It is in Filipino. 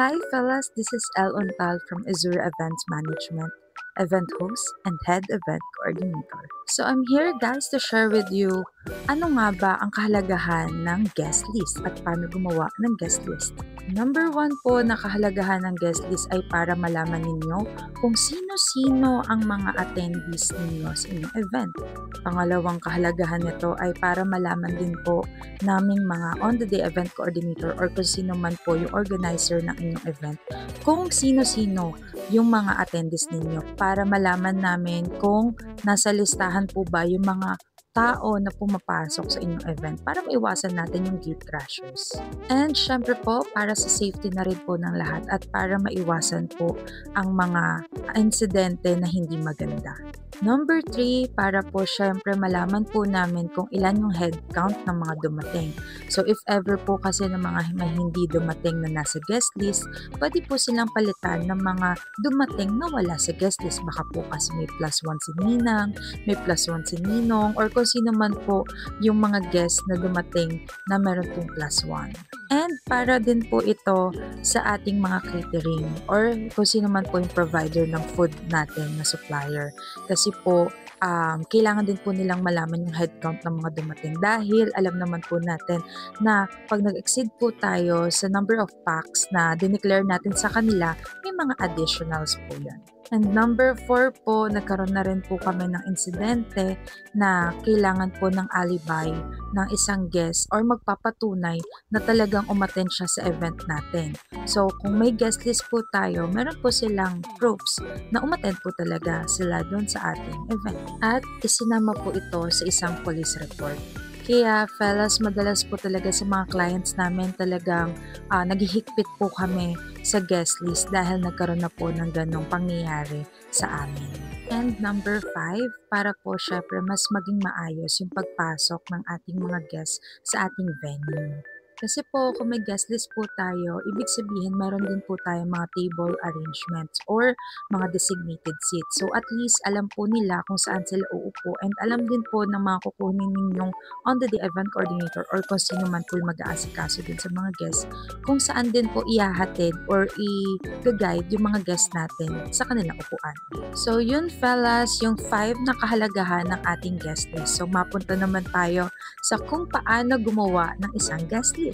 Hi fellas, this is El Untal from Azure Events Management, event host and head event coordinator. So I'm here guys to share with you ano nga ba ang kahalagahan ng guest list at paano gumawa ng guest list. Number one po na kahalagahan ng guest list ay para malaman ninyo kung sino-sino ang mga attendees ninyo sa inyong event. Pangalawang kahalagahan nito ay para malaman din po naming mga on-the-day event coordinator or kung sino man po yung organizer ng inyong event, kung sino-sino yung mga attendees ninyo para malaman namin kung nasa listahan po ba yung mga tao na pumapasok sa inyong event para maiwasan natin yung gate crashers. And syempre po, para sa safety na rin po ng lahat at para maiwasan po ang mga insidente na hindi maganda. Number 3, para po syempre malaman po namin kung ilan yung head count ng mga dumating. So if ever po kasi ng mga may hindi dumating na nasa guest list, pwede po silang palitan ng mga dumating na wala sa guest list. Baka po kasi may +1 si Ninang, may +1 si Ninong, or kung sino man po yung mga guest na dumating na meron pong +1. And para din po ito sa ating mga catering or kung sino man po yung provider ng food natin na supplier. Kasi po, kailangan din po nilang malaman yung headcount ng mga dumating dahil alam naman po natin na pag nag-exceed po tayo sa number of packs na dineclare natin sa kanila, may mga additionals po yan. And number 4 po, nagkaroon na rin po kami ng insidente na kailangan po ng alibi ng isang guest or magpapatunay na talagang umattend siya sa event natin. So, kung may guest list po tayo, meron po silang proofs na umattend po talaga sila doon sa ating event. At isinama po ito sa isang police report. Kaya fellas, madalas po talaga sa mga clients namin talagang naghihigpit po kami sa guest list dahil nagkaroon na po ng ganong pangyayari sa amin. And number 5, para po syempre mas maging maayos yung pagpasok ng ating mga guests sa ating venue. Kasi po, kung may guest list po tayo, ibig sabihin meron din po tayo mga table arrangements or mga designated seats. So at least alam po nila kung saan sila uupo and alam din po ng mga kukunin ninyong on-the-day event coordinator or kung sino man po mag-aasikaso din sa mga guests kung saan din po ihahatid or i-guide yung mga guests natin sa kanilang upuan. So yun fellas, yung 5 na kahalagahan ng ating guest list. So mapunta naman tayo sa kung paano gumawa ng isang guest list.